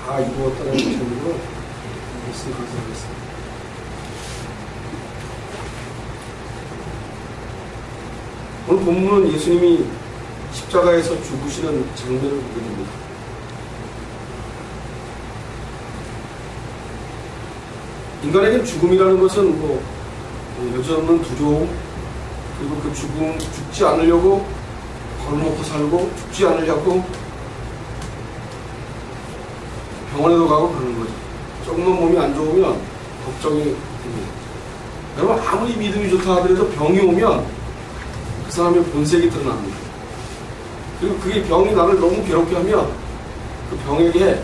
다 이루었다는 제목으로 말씀 감사하겠습니다. 오늘 본문은 예수님이 십자가에서 죽으시는 장면을 보게 됩니다. 인간에겐 죽음이라는 것은 여지없는 두려움, 그리고 그 죽음, 죽지 않으려고 걸어놓고 살고, 죽지 않으려고 병원에도 가고 그러는 거죠. 조금만 몸이 안 좋으면 걱정이 됩니다. 여러분, 아무리 믿음이 좋다 하더라도 병이 오면 그 사람의 본색이 드러납니다. 그리고 그게 병이 나를 너무 괴롭게 하면 그 병에게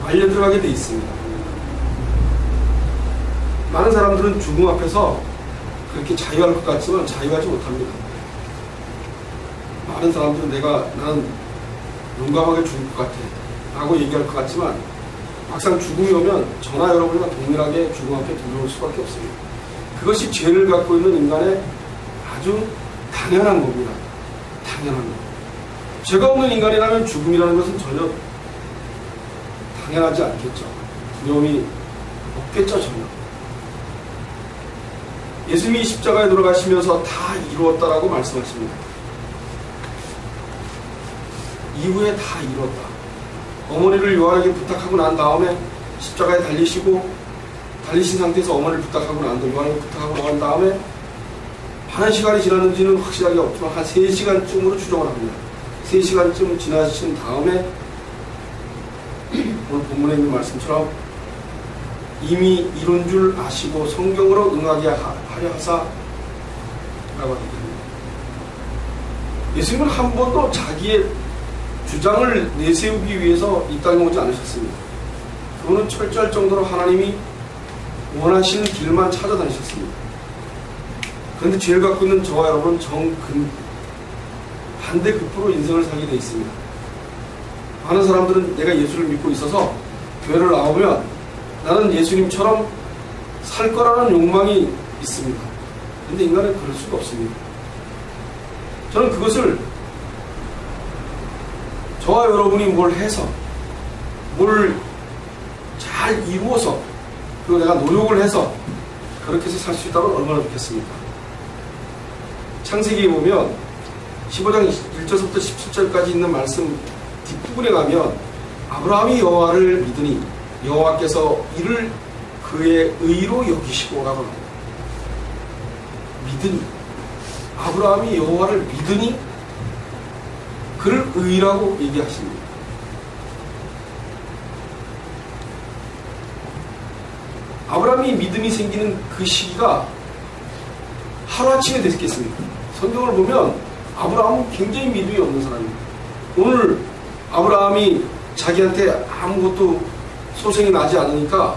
말려 들어가게 돼 있습니다. 많은 사람들은 죽음 앞에서 그렇게 자유할 것 같지만 자유하지 못합니다. 많은 사람들은 나는 용감하게 죽을 것 같아 라고 얘기할 것 같지만 막상 죽음이 오면 저나 여러분이나 동일하게 죽음 앞에 두려울 수밖에 없습니다. 그것이 죄를 갖고 있는 인간의 아주 당연한 겁니다. 당연한 것. 죄가 없는 인간이라면 죽음이라는 것은 전혀 당연하지 않겠죠. 두려움이 없겠죠, 전혀. 예수님이 십자가에 돌아가시면서 다 이루었다라고 말씀하십니다. 이후에 다 이루었다. 어머니를 요한에게 부탁하고 난 다음에 십자가에 달리신 상태에서 어머니를 부탁하고 난 다음에 요한에게 부탁하고 난 다음에 많은 시간이 지났는지는 확실하게 없지만 한 3시간쯤으로 추정을 합니다. 3시간쯤 지나신 다음에 오늘 본문에 있는 말씀처럼 이미 이룬 줄 아시고 성경으로 응하게 하려 하사 라고 합니다. 예수님은 한 번도 자기의 주장을 내세우기 위해서 이 땅에 오지 않으셨습니다. 그분은 철저할 정도로 하나님이 원하시는 길만 찾아다니셨습니다. 그런데 죄를 갖고 있는 저와 여러분은 반대급부로 인생을 살게 되어 있습니다. 많은 사람들은 내가 예수를 믿고 있어서 교회를 나오면 나는 예수님처럼 살 거라는 욕망이 있습니다. 그런데 인간은 그럴 수가 없습니다. 저는 그것을 저와 여러분이 뭘 해서 뭘 잘 이루어서 그리고 내가 노력을 해서 그렇게 해서 살 수 있다면 얼마나 좋겠습니까? 창세기에 보면 15장 1절부터 17절까지 있는 말씀 뒷부분에 가면 아브라함이 여호와를 믿으니 여호와께서 이를 그의 의로 여기시고라고 합니다. 믿으니 아브라함이 여호와를 믿으니 그를 의라고 얘기하십니다. 아브라함이 믿음이 생기는 그 시기가 하루아침에 됐겠습니까? 성경을 보면 아브라함은 굉장히 믿음이 없는 사람입니다. 오늘 아브라함이 자기한테 아무것도 소생이 나지 않으니까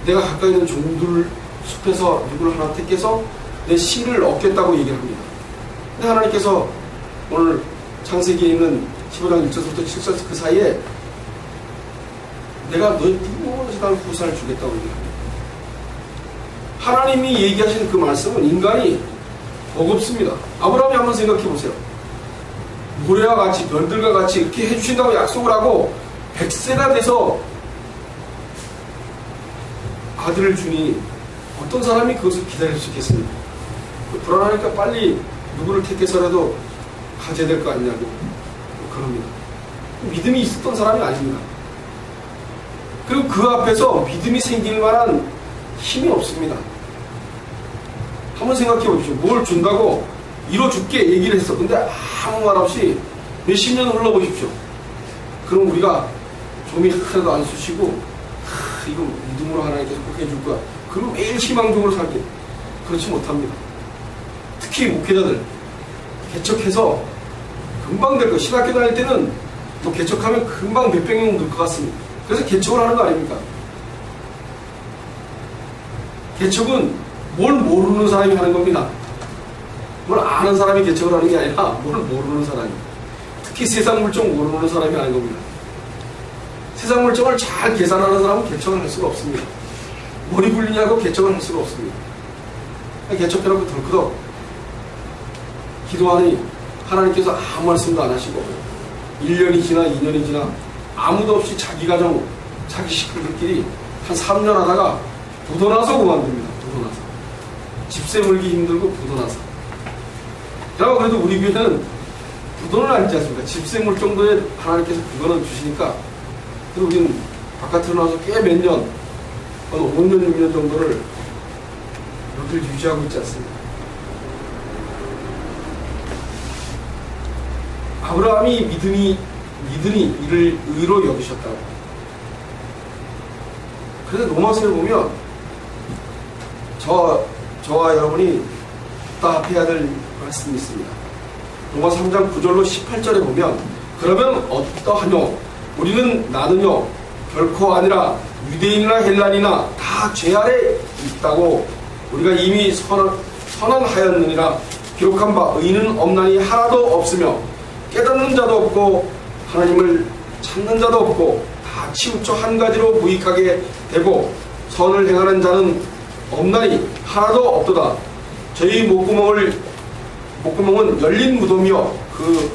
내가 가까이 있는 종들 숲에서 누구를 하나 택해서 내 씨를 얻겠다고 얘기를 합니다. 근데 하나님께서 오늘 창세기에 있는 15장 1절부터 7절 그 사이에 내가 너희 무엇이든 후사를 주겠다고 얘기합니다. 하나님이 얘기하신 그 말씀은 인간이 버겁습니다. 아브라함이 한번 생각해 보세요. 모래와 같이 별들과 같이 이렇게 해주신다고 약속을 하고 100세가 돼서 아들을 주니 어떤 사람이 그것을 기다릴 수 있겠습니까? 불안하니까 빨리 누구를 택해서라도 가져야 될 거 아니냐고 그럽니다. 믿음이 있었던 사람이 아닙니다. 그리고 그 앞에서 믿음이 생길 만한 힘이 없습니다. 한번 생각해 보십시오. 뭘 준다고 이뤄줄게 얘기를 했어. 근데 아무 말 없이 몇십 년을 흘러보십시오. 그럼 우리가 좀이 하나도 안 쑤시고 이거 믿음으로 하나님께서 꼭 해줄 거야. 그럼 매일 희망적으로 살게. 그렇지 못합니다. 특히 목회자들 개척해서 금방 될 거. 신학교 다닐 때는 또 개척하면 금방 몇백 명 늘 것 같습니다. 그래서 개척을 하는 거 아닙니까? 개척은 뭘 모르는 사람이 하는 겁니다. 뭘 아는 사람이 개척을 하는 게 아니라 뭘 모르는 사람이. 특히 세상 물정 모르는 사람이 하는 겁니다. 세상 물정을 잘 계산하는 사람은 개척을 할 수가 없습니다. 머리 굴리냐고 개척을 할 수가 없습니다. 개척해놓고 덜커덕 기도하니 하나님께서 아무 말씀도 안 하시고 1년이 지나 2년이 지나 아무도 없이 자기 가정, 자기 식구들끼리 한 3년 하다가 부도나서 그만둡니다. 부도나서. 집세 물기 힘들고 부도나서. 그래도 우리 교회는 부도는 아니지 않습니까? 집세 물 정도의 하나님께서 그거는 주시니까, 그리고 우리는 바깥으로 나와서 꽤 몇 년, 한 5년, 6년 정도를 여기를 유지하고 있지 않습니까? 아브라함이 믿으니 이를 의로 여기셨다고. 그래서 로마서를 보면 저와 여러분이 답해야 될 말씀이 있습니다. 로마 3장 9절로 18절에 보면, 그러면 어떠하뇨? 우리는 나는요 결코 아니라 유대인이나 헬란이나 다 죄 아래 있다고 우리가 이미 선언하였느니라. 기록한 바 의인은 없나니 하나도 없으며 깨닫는 자도 없고 하나님을 찾는 자도 없고 다 치우쳐 한 가지로 무익하게 되고 선을 행하는 자는 없나니 하나도 없도다. 저희 목구멍은 열린 무덤이요 그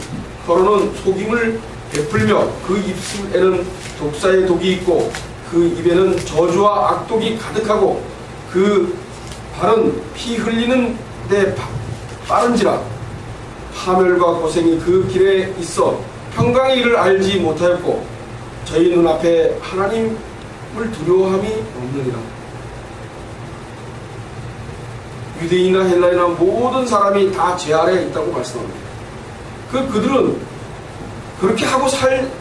혀로는 속임을 베풀며 그 입술에는 독사의 독이 있고 그 입에는 저주와 악독이 가득하고 그 발은 피 흘리는 데 빠른지라. 파멸과 고생이 그 길에 있어 평강의 일을 알지 못하였고 저희 눈앞에 하나님을 두려워함이 없느니라. 유대인이나 헬라인이나 모든 사람이 다 죄 아래에 있다고 말씀합니다. 그들은 그렇게 하고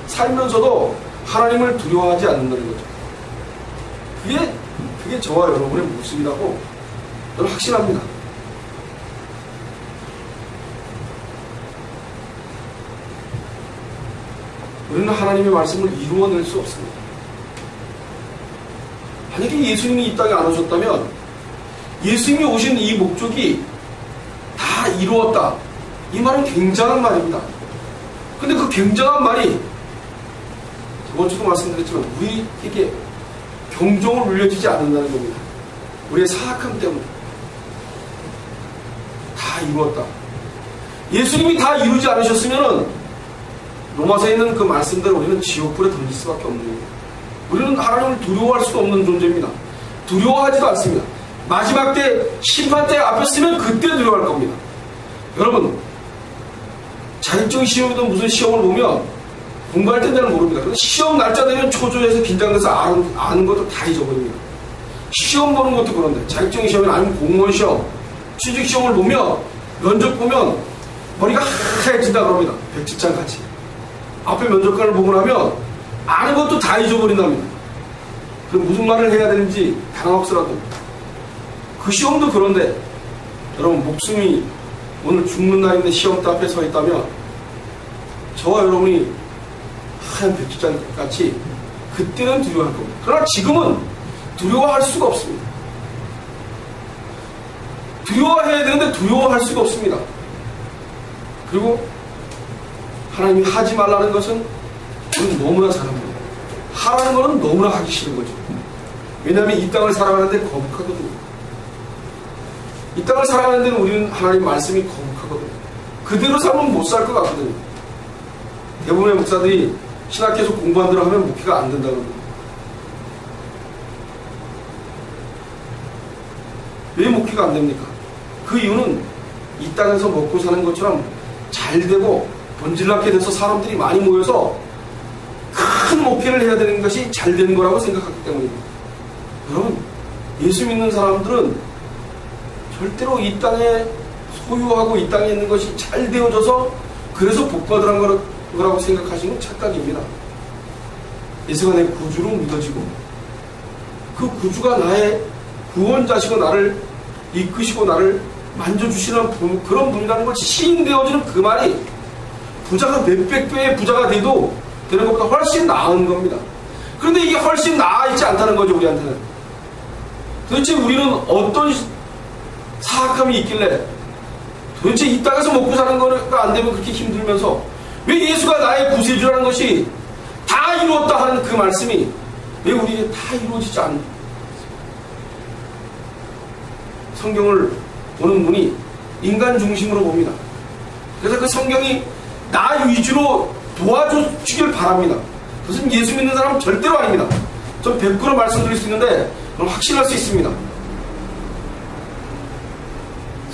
살면서도 하나님을 두려워하지 않는다는 거죠. 그게 저와 여러분의 모습이라고 저는 확신합니다. 우리는 하나님의 말씀을 이루어낼 수 없습니다. 만약에 예수님이 이 땅에 안 오셨다면 예수님이 오신 이 목적이 다 이루었다. 이 말은 굉장한 말입니다. 근데 그 굉장한 말이 저번주도 말씀드렸지만 우리에게 경종을 울려지지 않는다는 겁니다. 우리의 사악함 때문에. 다 이루었다. 예수님이 다 이루지 않으셨으면 로마서에 있는 그 말씀대로 우리는 지옥불에 던질 수밖에 없는 겁니다. 우리는 하나님을 두려워할 수도 없는 존재입니다. 두려워하지도 않습니다. 마지막 때 심판 때 앞에 서면 그때 두려워할 겁니다. 여러분, 자격증 시험이든 무슨 시험을 보면 공부할 때 내는 모릅니다. 그런데 시험 날짜 되면 초조해서 긴장돼서 아는 것도 다 잊어버립니다. 시험 보는 것도 그런데 자격증 시험이나 아니면 공무원 시험, 취직 시험을 보면 면접 보면 머리가 하얘진다 그럽니다. 백지장 같이. 앞에 면접관을 보고 나면 아는 것도 다 잊어버린답니다. 그럼 무슨 말을 해야 되는지 당황스러워합니다. 그 시험도 그런데 여러분 목숨이 오늘 죽는 날인데 시험대 앞에 서 있다면 저와 여러분이 하얀 백지장 같이 그때는 두려워할 겁니다. 그러나 지금은 두려워할 수가 없습니다. 두려워해야 되는데 두려워할 수가 없습니다. 그리고 하나님이 하지 말라는 것은 우리는 너무나 잘합니다. 하라는 것은 너무나 하기 싫은 거죠. 왜냐하면 이 땅을 살아가는데 거북하거든요. 이 땅을 살아가는 데는 우리는 하나님 말씀이 거북하거든요. 그대로 살면 못 살 것 같거든요. 대부분의 목사들이 신학교에서 공부한 대로 하면 목회가 안 된다고 합니다. 왜 목회가 안 됩니까? 그 이유는 이 땅에서 먹고 사는 것처럼 잘 되고 본질나게 돼서 사람들이 많이 모여서 큰 목회를 해야 되는 것이 잘 되는 거라고 생각하기 때문입니다. 여러분, 예수 믿는 사람들은 절대로 이 땅에 소유하고 이 땅에 있는 것이 잘 되어져서 그래서 복받으란 거라고 생각하시는 착각입니다. 예수가 내 구주로 믿어지고 그 구주가 나의 구원자시고 나를 이끄시고 나를 만져주시는 그런 분이라는 것이 시인되어지는 그 말이 부자가 몇백 배의 부자가 돼도 되는 것보다 훨씬 나은 겁니다. 그런데 이게 훨씬 나아 있지 않다는 거죠, 우리한테는. 도대체 우리는 어떤 사악함이 있길래 도대체 이 땅에서 먹고 사는 거가 안 되면 그렇게 힘들면서 왜 예수가 나의 구세주라는 것이 다 이루었다 하는 그 말씀이 왜 우리에게 다 이루어지지 않는 성경을 보는 분이 인간 중심으로 봅니다. 그래서 그 성경이 나 위주로 도와주길 바랍니다. 그것은 예수 믿는 사람은 절대로 아닙니다. 전 100% 말씀드릴 수 있는데 확신할 수 있습니다.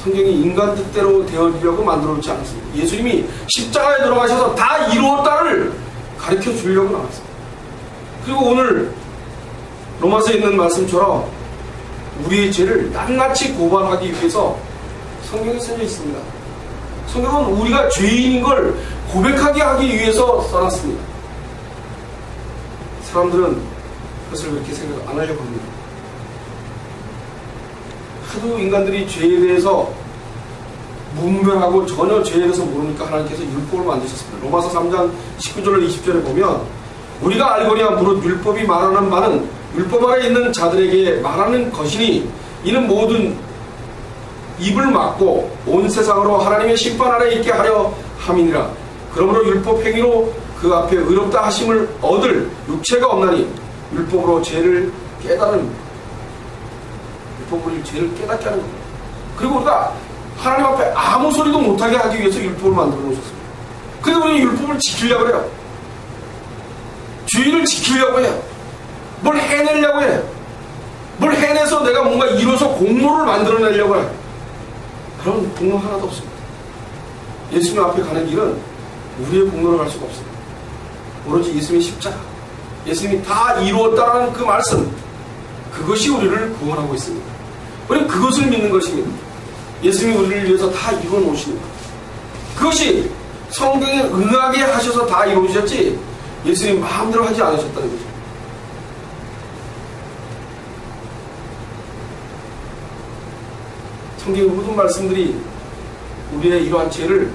성경이 인간 뜻대로 되어지려고 만들어 놓지 않았습니다. 예수님이 십자가에 돌아가셔서 다 이루었다를 가르쳐 주려고 나왔습니다. 그리고 오늘 로마서에 있는 말씀처럼 우리의 죄를 낱낱이 고발하기 위해서 성경에 써져 있습니다. 성경은 우리가 죄인인 걸 고백하게 하기 위해서 써놨습니다. 사람들은 그것을 그렇게 생각 안 하려고 합니다. 하도 인간들이 죄에 대해서 문별하고 전혀 죄에 대해서 모르니까 하나님께서 율법을 만드셨습니다. 로마서 3장 19절 20절에 보면 우리가 알거니와 무릇 율법이 말하는 바는 율법 아래 있는 자들에게 말하는 것이니 이는 모든 입을 막고 온 세상으로 하나님의 심판 아래 있게 하려 함이니라. 그러므로 율법 행위로 그 앞에 의롭다 하심을 얻을 육체가 없나니 율법으로 죄를 깨달은, 율법으로 죄를 깨닫게 하는 겁니다. 그리고 우리가 하나님 앞에 아무 소리도 못하게 하기 위해서 율법을 만들어 놓으셨습니다. 그런데 우리는 율법을 지키려고 해요. 주의를 지키려고 해요. 뭘 해내려고 해요. 뭘 해내서 내가 뭔가 이뤄서 공로를 만들어내려고 해요. 그런 공로 하나도 없습니다. 예수님 앞에 가는 길은 우리의 공로를 갈 수가 없습니다. 오로지 예수님의 십자가, 예수님이 다 이루었다라는 그 말씀, 그것이 우리를 구원하고 있습니다. 우리는 그것을 믿는 것입니다. 예수님이 우리를 위해서 다 이루어 놓으십니다. 그것이 성경에 응하게 하셔서 다 이루어지셨지 예수님 마음대로 하지 않으셨다는 거죠. 성경의 모든 말씀들이 우리의 이러한 죄를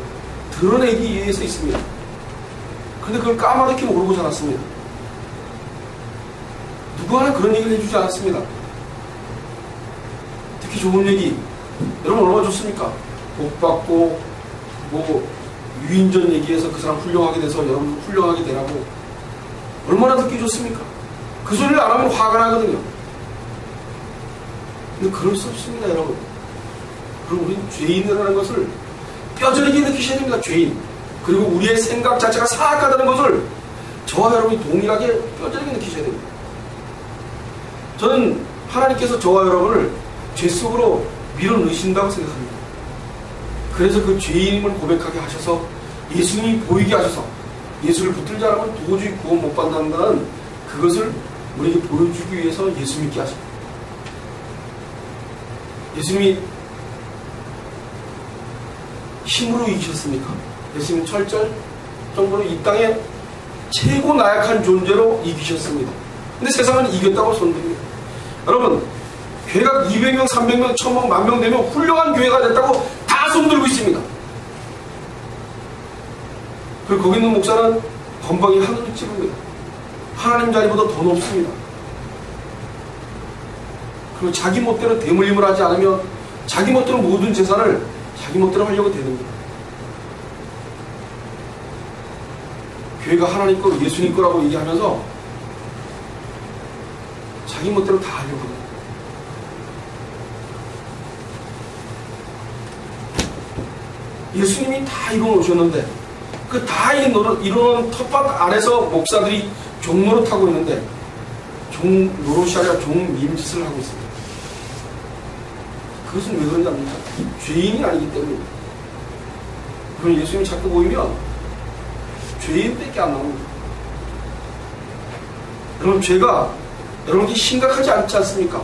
드러내기 위해서 있습니다. 그런데 그걸 까마득히 모르고 살았습니다. 누구 하나 그런 얘기를 해주지 않았습니다. 특히 좋은 얘기, 여러분 얼마나 좋습니까? 복 받고 뭐 유인전 얘기해서 그 사람 훌륭하게 돼서 여러분도 훌륭하게 되라고 얼마나 듣기 좋습니까? 그 소리를 안 하면 화가 나거든요. 근데 그럴 수 없습니다, 여러분. 그리고 우리는 죄인이라는 것을 뼈저리게 느끼셔야 됩니다. 죄인. 그리고 우리의 생각 자체가 사악하다는 것을 저와 여러분이 동일하게 뼈저리게 느끼셔야 됩니다. 저는 하나님께서 저와 여러분을 죄 속으로 밀어넣으신다고 생각합니다. 그래서 그 죄인임을 고백하게 하셔서 예수님이 보이게 하셔서 예수를 붙들지 않으면 도저히 구원 못 받는다는 그것을 우리에게 보여주기 위해서 예수 믿게 하십니다. 예수님이 힘으로 이기셨습니까? 예수님은 철저히 정도로 이 땅에 최고 나약한 존재로 이기셨습니다. 근데 세상은 이겼다고 손듭니다. 여러분, 교회가 200명, 300명, 1000명, 10,000명 되면 훌륭한 교회가 됐다고 다 손들고 있습니다. 그리고 거기 있는 목사는 건방이 하늘을 찌릅니다. 하나님 자리보다 더 높습니다. 그리고 자기 멋대로 대물림을 하지 않으면 자기 멋대로 모든 재산을 자기 멋대로 하려고 되는데, 교회가 하나님 거, 예수님 거라고 얘기하면서 자기 멋대로 다 하려고 합니다. 예수님이 다 이루어놓으셨는데 그 다 이루어놓은 텃밭 안에서 목사들이 종노릇하고 있는데 종노릇이 아니라 종님짓을 하고 있습니다. 그것은 왜 그런지 압니까? 죄인이 아니기 때문입니다. 그럼 예수님이 자꾸 보이면 죄인밖에 안 나옵니다. 여러분, 죄가 여러분께 심각하지 않지 않습니까?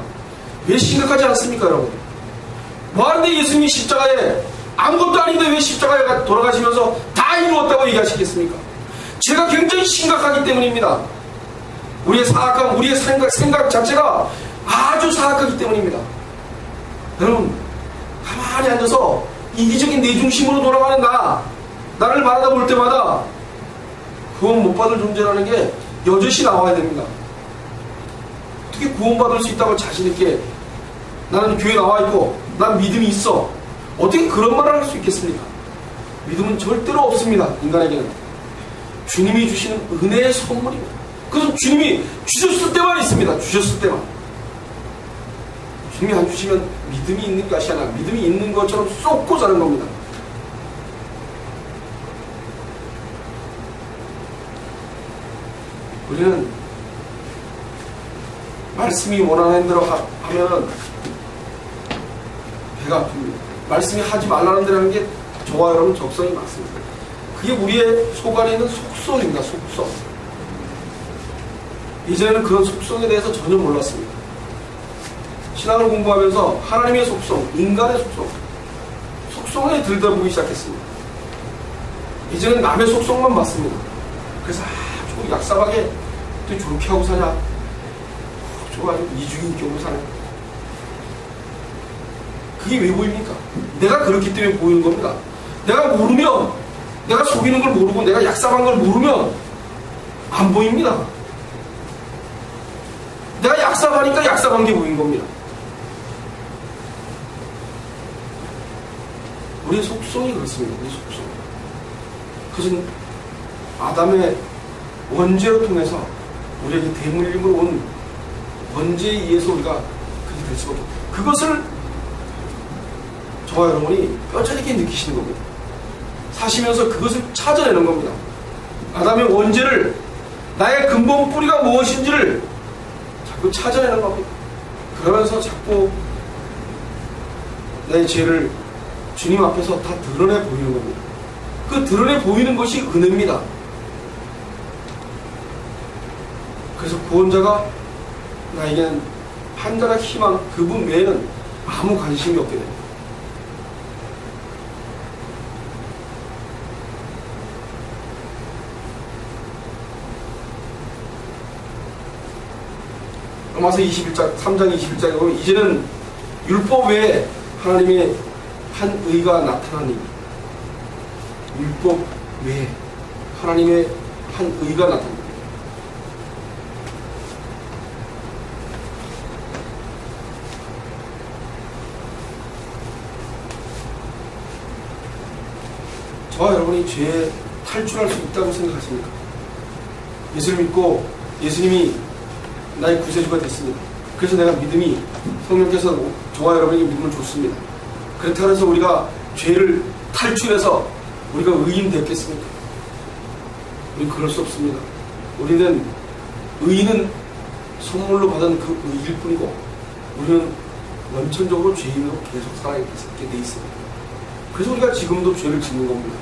왜 심각하지 않습니까, 여러분? 뭐하는데 예수님이 십자가에 아무것도 아닌데 왜 십자가에 돌아가시면서 다 이루었다고 얘기하시겠습니까? 죄가 굉장히 심각하기 때문입니다. 우리의 사악함, 우리의 생각 자체가 아주 사악하기 때문입니다. 여러분, 가만히 앉아서 이기적인 내 중심으로 돌아가는 나를 바라다 볼 때마다 구원 못 받을 존재라는 게 여럿이 나와야 됩니다. 어떻게 구원받을 수 있다고 자신있게 나는 교회 나와 있고 난 믿음이 있어, 어떻게 그런 말을 할 수 있겠습니까? 믿음은 절대로 없습니다. 인간에게는 주님이 주시는 은혜의 선물입니다. 그것은 주님이 주셨을 때만 있습니다. 주셨을 때만. 주님이 안 주시면 믿음이 있는 것이 아니라 믿음이 있는 것처럼 쏟고 사는 겁니다. 우리는 말씀이 원하는 대로 하면은 배가 아픕니다. 말씀이 하지 말라는 대로 하는 게 저와 여러분 적성이 맞습니다. 그게 우리의 속 안에 있는 속성입니다. 속성. 이제는 그런 속성에 대해서 전혀 몰랐습니다. 신앙을 공부하면서 하나님의 속성, 인간의 속성에 들여다보기 시작했습니다. 이제는 남의 속성만 봤습니다. 그래서 저거 약사하게 또 저렇게 하고 사냐, 저거 아주 이중인격으로 사냐. 그게 왜 보입니까? 내가 그렇기 때문에 보이는 겁니다. 내가 모르면, 내가 속이는 걸 모르고 내가 약삭한 걸 모르면 안 보입니다. 내가 약삭하니까 약삭한 게 보인 겁니다. 우리의 속성이 그렇습니다. 우리의 속성. 그것은 아담의 원죄를 통해서 우리에게 대물림으로 온 원죄에 의해서 우리가 그렇게 될 수밖에 없습니다. 그것을 저와 여러분이 뼈저리게 느끼시는 겁니다. 사시면서 그것을 찾아내는 겁니다. 아담의 원죄를, 나의 근본 뿌리가 무엇인지를 자꾸 찾아내는 겁니다. 그러면서 자꾸 내 죄를 주님 앞에서 다 드러내 보이는 겁니다. 그 드러내 보이는 것이 은혜입니다. 그래서 구원자가 나에게는 판단의 희망, 그분 외에는 아무 관심이 없게 됩니다. 로마서 21장, 3장 21장에 보면 이제는 율법 외에 하나님의 한 의가 나타나니, 율법 외에 하나님의 한 의가 나타납니다. 저와 여러분이 죄에 탈출할 수 있다고 생각하십니까? 예수를 믿고 예수님이 나의 구세주가 됐습니다. 그래서 내가 믿음이, 성령께서 저와 여러분에게 믿음을 줬습니다. 그렇다고 해서 우리가 죄를 탈출해서 우리가 의인 됐겠습니까? 우리는 그럴 수 없습니다. 우리는 의인은 선물로 받은 그 의일 뿐이고 우리는 원천적으로 죄인으로 계속 살아있게 돼 있습니다. 그래서 우리가 지금도 죄를 짓는 겁니다.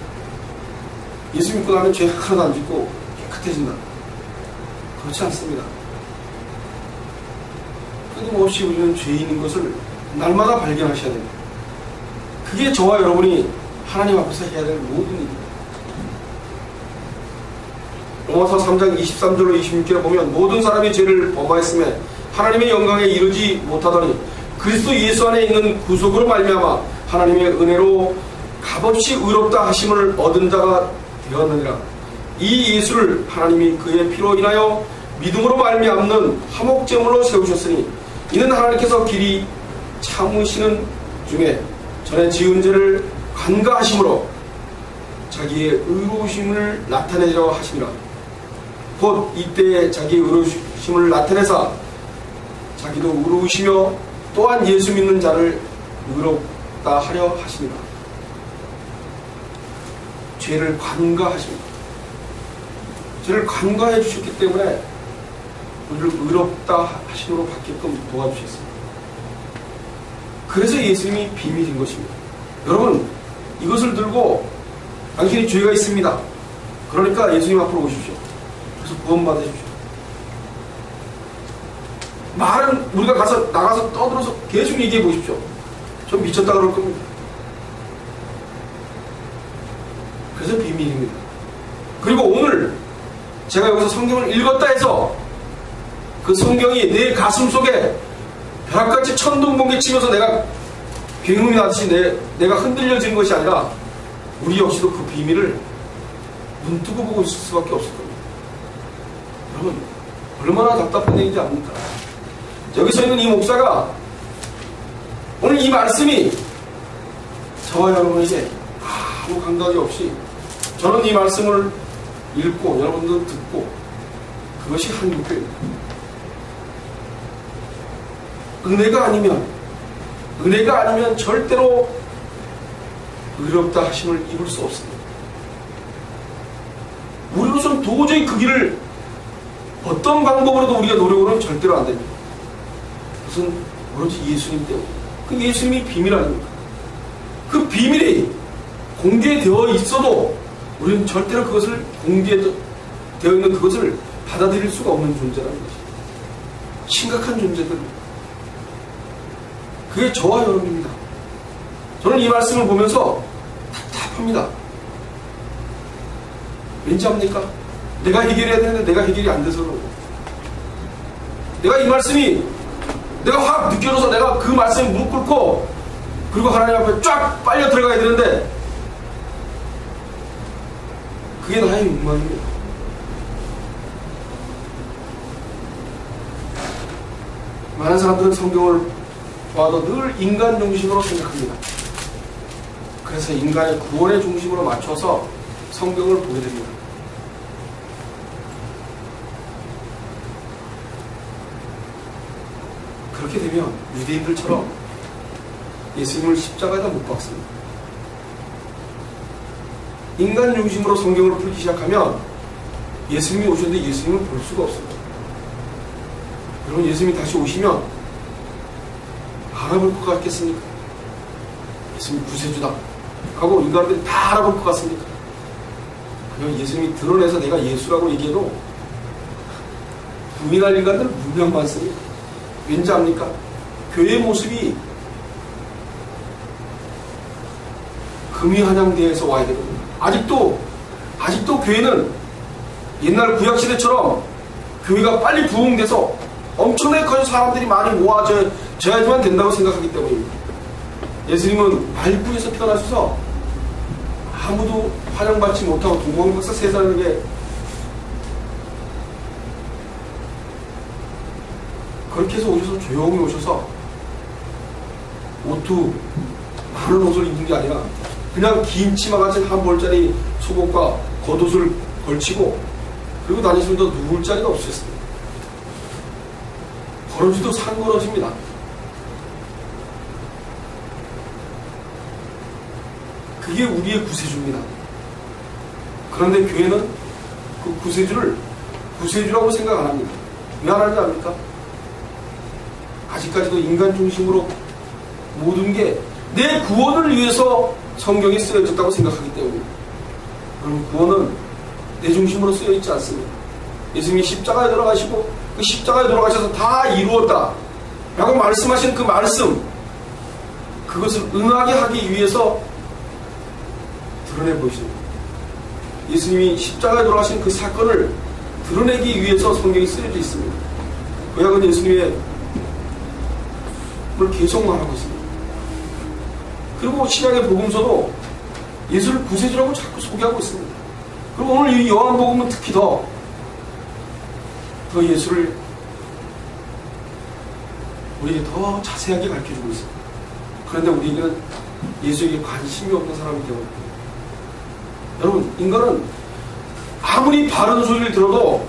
예수 믿고 나면 죄 하나도 안 짓고 깨끗해진다. 그렇지 않습니다. 끊임없이 우리는 죄인인 것을 날마다 발견하셔야 됩니다. 그게 저와 여러분이 하나님 앞에서 해야 될 모든 일입니다. 로마서 3장 23절로 26절에 보면 모든 사람이 죄를 범하였음에 하나님의 영광에 이르지 못하더니 그리스도 예수 안에 있는 구속으로 말미암아 하나님의 은혜로 값없이 의롭다 하심을 얻은 자가 되었느니라. 이 예수를 하나님이 그의 피로 인하여 믿음으로 말미암는 화목제물로 세우셨으니 이는 하나님께서 길이 참으시는 중에 전에 지은 죄를 간과하심으로 자기의 의로우심을 나타내려 하심이라. 곧 이때에 자기의 의로우심을 나타내사 자기도 의로우시며 또한 예수 믿는 자를 의롭다 하려 하심이라. 죄를 간과하십니다. 죄를 간과해 주셨기 때문에 우리를 의롭다 하심으로 받게끔 도와주셨습니다. 그래서 예수님이 비밀인 것입니다. 여러분, 이것을 들고 당신이 죄가 있습니다. 그러니까 예수님 앞으로 오십시오. 그래서 구원받으십시오. 말은 우리가 나가서 떠들어서 계속 얘기해 보십시오. 저 미쳤다 그럴 겁니다. 그래서 비밀입니다. 그리고 오늘 제가 여기서 성경을 읽었다 해서 그 성경이 내 가슴 속에 벼락같이 천둥번개 치면서 내가 굉음이 나듯이 내가 흔들려지는 것이 아니라 우리 역시도 그 비밀을 눈 뜨고 보고 있을 수밖에 없을 겁니다. 여러분, 얼마나 답답한 얘기인지 압니까? 여기서 있는 이 목사가 오늘 이 말씀이 저와 여러분에게 아무 감각이 없이 저는 이 말씀을 읽고 여러분도 듣고 그것이 한국교회입니다. 은혜가 아니면 절대로 의롭다 하심을 입을 수 없습니다. 우리로서는 도저히 그 길을 어떤 방법으로도 우리가 노력으로는 절대로 안 됩니다. 그것은 오로지 예수님 때문에. 그 예수님이 비밀 아닙니까? 그 비밀이 공개되어 있어도 우리는 절대로 그것을 공개되어 있는 그것을 받아들일 수가 없는 존재라는 것이죠. 심각한 존재들입니다. 그게 저와 여러분입니다. 저는 이 말씀을 보면서 답답합니다. 왠지 압니까? 내가 해결해야 되는데 내가 해결이 안 돼서 그러고, 내가 이 말씀이 내가 확 느껴져서 내가 그 말씀에 무릎 꿇고 그리고 하나님 앞에 쫙 빨려 들어가야 되는데 그게 나의 욕망입니다. 많은 사람들은 성경을 봐도 늘 인간 중심으로 생각합니다. 그래서 인간의 구원의 중심으로 맞춰서 성경을 보게 됩니다. 그렇게 되면 유대인들처럼 예수님을 십자가에다 못 박습니다. 인간 중심으로 성경을 풀기 시작하면 예수님이 오셨는데 예수님을 볼 수가 없습니다. 여러분, 예수님이 다시 오시면 알아볼 것 같겠습니까? 예수님이 구세주다 하고 인간들이 다 알아볼 것 같습니까? 그냥 예수님이 드러내서 내가 예수라고 얘기해도 부인할 인간들 분명 많습니다. 왠지 압니까? 교회의 모습이 금이 한양대에서 와야 되거든요. 아직도 교회는 옛날 구약시대처럼 교회가 빨리 부흥돼서 엄청나게 커서 사람들이 많이 모아져야지만 된다고 생각하기 때문입니다. 예수님은 말구에서 태어나셔서 아무도 환영받지 못하고 동방박사 세 사람에게 그렇게 해서 오셔서 조용히 오셔서 옷도 많은 옷을 입은 게 아니라 그냥 긴 치마 같은 한 벌짜리 속옷과 겉옷을 걸치고 그리고 다니시면서 누울 자리가 없으셨습니다. 걸어지도 산걸어집니다. 그게 우리의 구세주입니다. 그런데 교회는 그 구세주를 구세주라고 생각 안 합니다. 왜 안 하는지 압니까? 아직까지도 인간 중심으로 모든 게 내 구원을 위해서 성경이 쓰여졌다고 생각하기 때문입니다. 그럼 구원은 내 중심으로 쓰여있지 않습니다. 예수님이 십자가에 돌아가시고 그 십자가에 돌아가셔서 다 이루었다 라고 말씀하신 그 말씀, 그것을 응하게 하기 위해서 드러내 보이십니다. 예수님이 십자가에 돌아가신 그 사건을 드러내기 위해서 성경이 쓰여져 있습니다. 구약은 예수님의 걸 계속 말하고 있습니다. 그리고 신약의 복음서도 예수를 구세주라고 자꾸 소개하고 있습니다. 그리고 오늘 이 요한복음은 특히 더 예수를 우리에게 더 자세하게 가르쳐주고 있습니다. 그런데 우리에게는 예수에게 관심이 없는 사람이 되어버립니다. 여러분, 인간은 아무리 바른 소리를 들어도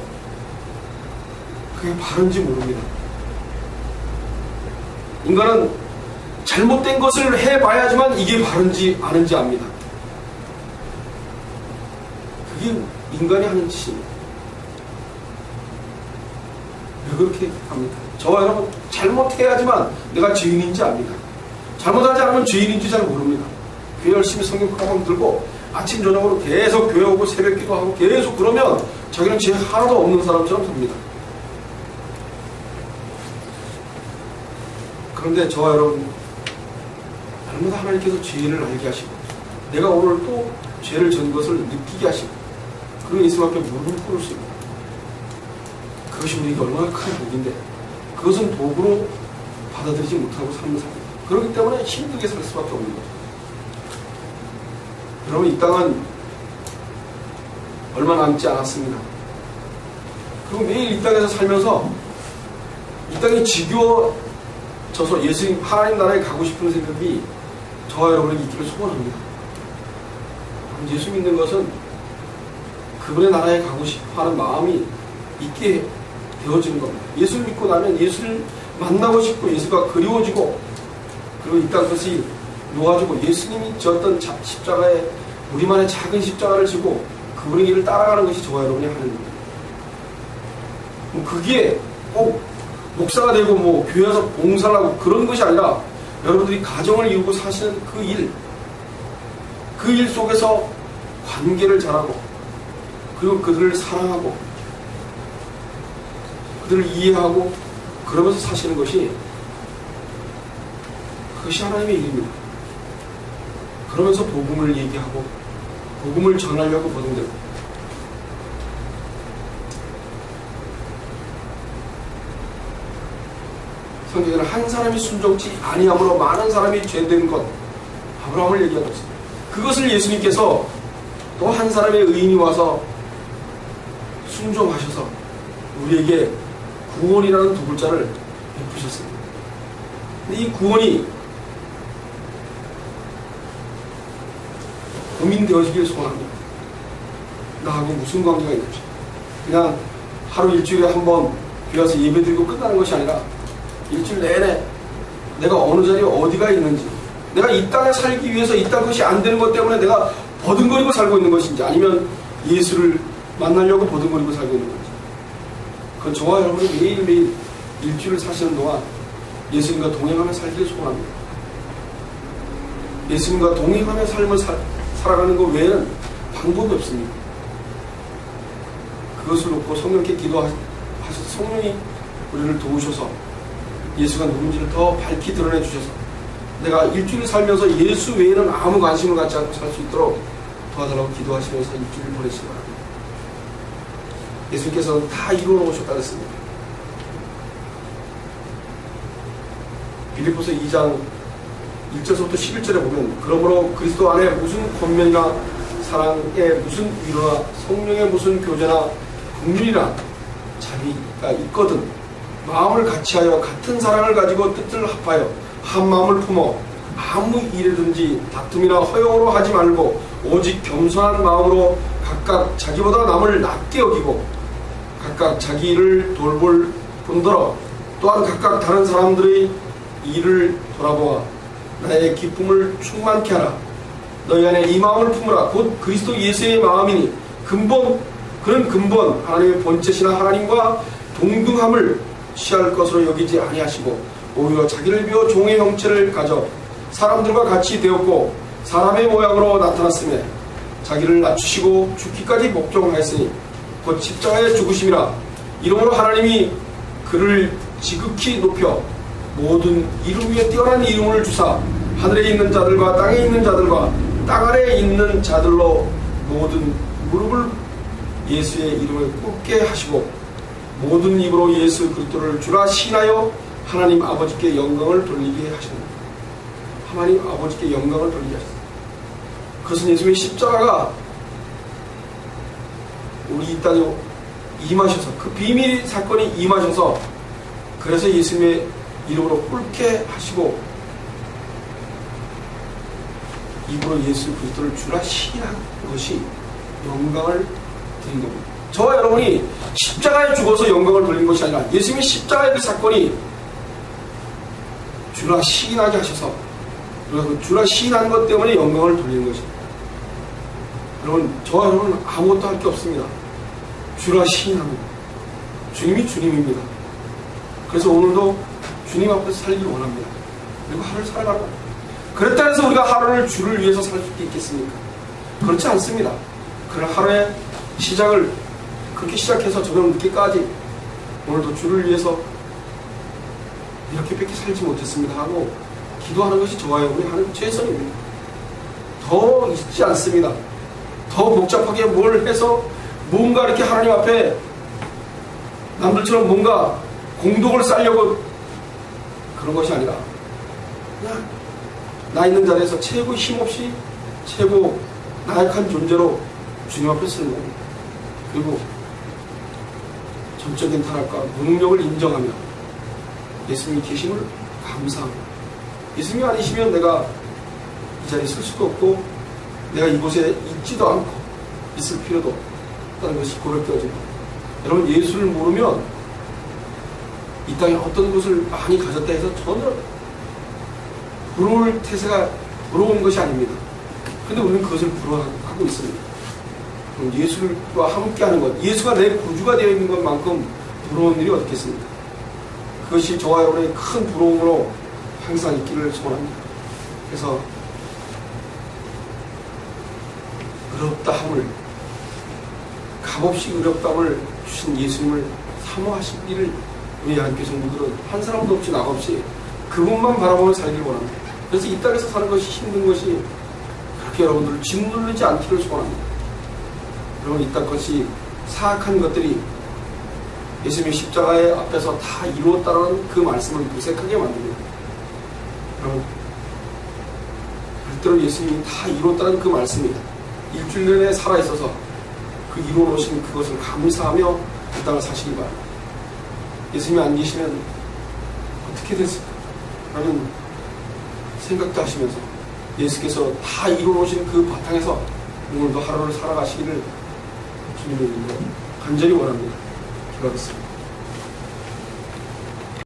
그게 바른지 모릅니다. 인간은 잘못된 것을 해봐야지만 이게 바른지 아는지 압니다. 그게 인간이 하는 짓입니다. 왜 그렇게 합니까? 저와 여러분, 잘못해야지만 내가 죄인인지 압니다. 잘못하지 않으면 죄인인지 잘 모릅니다. 교회 열심히 성경 가방 들고 아침 저녁으로 계속 교회 오고 새벽 기도하고 계속 그러면 자기는 죄 하나도 없는 사람처럼 삽니다. 그런데 저와 여러분, 날마다 하나님께서 죄를 알게 하시고 내가 오늘 또 죄를 전 것을 느끼게 하시고 그리고 예수님 앞에 무릎을 꿇을 수 있고, 그것이 우리에게 얼마나 큰 복인데 그것은 도구로 받아들이지 못하고 삶을 삽니다. 그렇기 때문에 힘들게 살 수밖에 없는 거죠. 여러분, 이 땅은 얼마 남지 않았습니다. 그리고 매일 이 땅에서 살면서 이 땅이 지겨워져서 예수님 하나님 나라에 가고 싶은 생각이 저와 여러분에게 있기를 소원합니다. 예수 믿는 것은 그분의 나라에 가고 싶어하는 마음이 있게 되어지는 겁니다. 예수를 믿고 나면 예수를 만나고 싶고 예수가 그리워지고 그리고 이 땅 것이 놓아지고 예수님이 졌던 십자가에 우리만의 작은 십자가를 지고 그분의 길을 따라가는 것이 저와 여러분이 하는 겁니다. 그게 꼭 목사가 되고 교회에서 봉사를 하고 그런 것이 아니라 여러분들이 가정을 이루고 사시는 그 일 속에서 관계를 잘하고 그리고 그들을 사랑하고 그들을 이해하고 그러면서 사시는 것이 그것이 하나님의 일입니다. 그러면서 복음을 얘기하고 복음을 전하려고 버둥대고 성경에는 한 사람이 순종치 아니함으로 많은 사람이 죄된 것 아브라함을 얘기하고 있습니다. 그것을 예수님께서 또 한 사람의 의인이 와서 순종하셔서 우리에게 구원이라는 두 글자를 베푸셨습니다. 근데 이 구원이 고민되어지길 소원합니다. 나하고 무슨 관계가 있는지. 그냥 하루 일주일에 한 번 비와서 예배드리고 끝나는 것이 아니라 일주일 내내 내가 어느 자리에 어디가 있는지, 내가 이 땅에 살기 위해서 이 땅 것이 안 되는 것 때문에 내가 버둥거리고 살고 있는 것인지, 아니면 예수를 만나려고 버둥거리고 살고 있는 건지, 그건 저와 여러분이 매일매일 일주일을 사시는 동안 예수님과 동행하며 살기를 소원합니다. 예수님과 동행하며 삶을 살아가는 것 외에는 방법이 없습니다. 그것을 놓고 성령께 기도하셔서 성령이 우리를 도우셔서 예수가 누군지를 더 밝히 드러내 주셔서 내가 일주일 살면서 예수 외에는 아무 관심을 갖지 않고 살 수 있도록 도와달라고 기도하시면서 일주일 보내시기 바랍니다. 예수님께서는 다 이루어 놓으셨다 그랬습니다. 빌립보서 2장 1절부터 11절에 보면, 그러므로 그리스도 안에 무슨 권면이나 사랑에 무슨 위로나 성령의 무슨 교제나 긍휼이나 자비가 있거든 마음을 같이하여 같은 사랑을 가지고 뜻을 합하여 한 마음을 품어 아무 일이든지 다툼이나 허용으로 하지 말고 오직 겸손한 마음으로 각각 자기보다 남을 낮게 여기고 각각 자기 일을 돌볼 뿐더러 또한 각각 다른 사람들의 일을 돌아보아 나의 기쁨을 충만케 하라. 너희 안에 이 마음을 품으라. 곧 그리스도 예수의 마음이니 그는 근본 하나님의 본체시나 하나님과 동등함을 취할 것으로 여기지 아니하시고 오히려 자기를 비워 종의 형체를 가져 사람들과 같이 되었고 사람의 모양으로 나타났으며 자기를 낮추시고 죽기까지 복종하였으니 곧 십자가의 죽으심이라. 이러므로 하나님이 그를 지극히 높여 모든 이름 위에 뛰어난 이름을 주사 하늘에 있는 자들과 땅에 있는 자들과 땅 아래에 있는 자들로 모든 무릎을 예수의 이름을 꿇게 하시고 모든 입으로 예수 그리스도를 주라 시인하여 하나님 아버지께 영광을 돌리게 하십니다. 하나님 아버지께 영광을 돌리게 하십니다. 그것은 예수님의 십자가가 우리 이 땅에 임하셔서 그 비밀 사건이 임하셔서 그래서 예수님의 이름으로 꿇게 하시고 입으로 예수 그리스도를 주라 시인한 것이 영광을 드린 겁니다. 저와 여러분이 십자가에 죽어서 영광을 돌린 것이 아니라 예수님의 십자가의 그 사건이 주라 시인하게 하셔서 그래서 주라 시인한 것 때문에 영광을 돌리는 것입니다. 여러분, 저와 여러분은 아무것도 할 게 없습니다. 주라 시인합니다. 주님이 주님입니다. 그래서 오늘도 주님 앞에서 살기를 원합니다. 그리고 하루를 살아가고, 그랬다 해서 우리가 하루를 주를 위해서 살 수 있겠습니까? 그렇지 않습니다. 그런 하루의 시작을 그렇게 시작해서 저녁 늦게까지 오늘도 주를 위해서 이렇게밖에 살지 못했습니다 하고 기도하는 것이 저와 여러분이 하는 최선입니다. 더 있지 않습니다. 더 복잡하게 뭘 해서 뭔가 이렇게 하나님 앞에 남들처럼 뭔가 공덕을 쌓으려고 그런 것이 아니라 그냥 나 있는 자리에서 최고 힘없이 최고 나약한 존재로 주님 앞에 쓰는 겁니다. 그리고 전적인 타락과 무능력을 인정하며 예수님이 계심을 감사합니다. 예수님이 아니시면 내가 이 자리에 설 수도 없고 내가 이곳에 있지도 않고 있을 필요도 없다는 것이 고백되어집니다. 여러분, 예수를 모르면 이 땅에 어떤 것을 많이 가졌다 해서 전혀 부러울 태세가 부러운 것이 아닙니다. 그런데 우리는 그것을 부러워하고 있습니다. 예수와 함께하는 것, 예수가 내 구주가 되어 있는 것만큼 부러운 일이 어떻겠습니까? 그것이 저와 여러분의 큰 부러움으로 항상 있기를 소원합니다. 그래서 어렵다함을, 값없이 어렵다함을 주신 예수님을 사모하시기를 우리 한교회 성도들은 한 사람도 없이 나 없이 그분만 바라보며 살기를 원합니다. 그래서 이 땅에서 사는 것이 힘든 것이 그렇게 여러분들을 짓누르지 않기를 소원합니다. 여러분, 이 땅 것이 사악한 것들이 예수님의 십자가의 앞에서 다 이루었다는 그 말씀을 무색하게 만듭니다. 여러분, 절대로 예수님이 다 이루었다는 그 말씀이 일주일 내내 살아있어서 그 이루어놓으신 그것을 감사하며 이 땅을 사시기 바랍니다. 예수님이 안 계시면 어떻게 됐을까? 라는 생각도 하시면서 예수께서 다 이루어놓으신 그 바탕에서 오늘도 하루를 살아가시기를 주님의 이름으로 간절히 원합니다. 기도하겠습니다.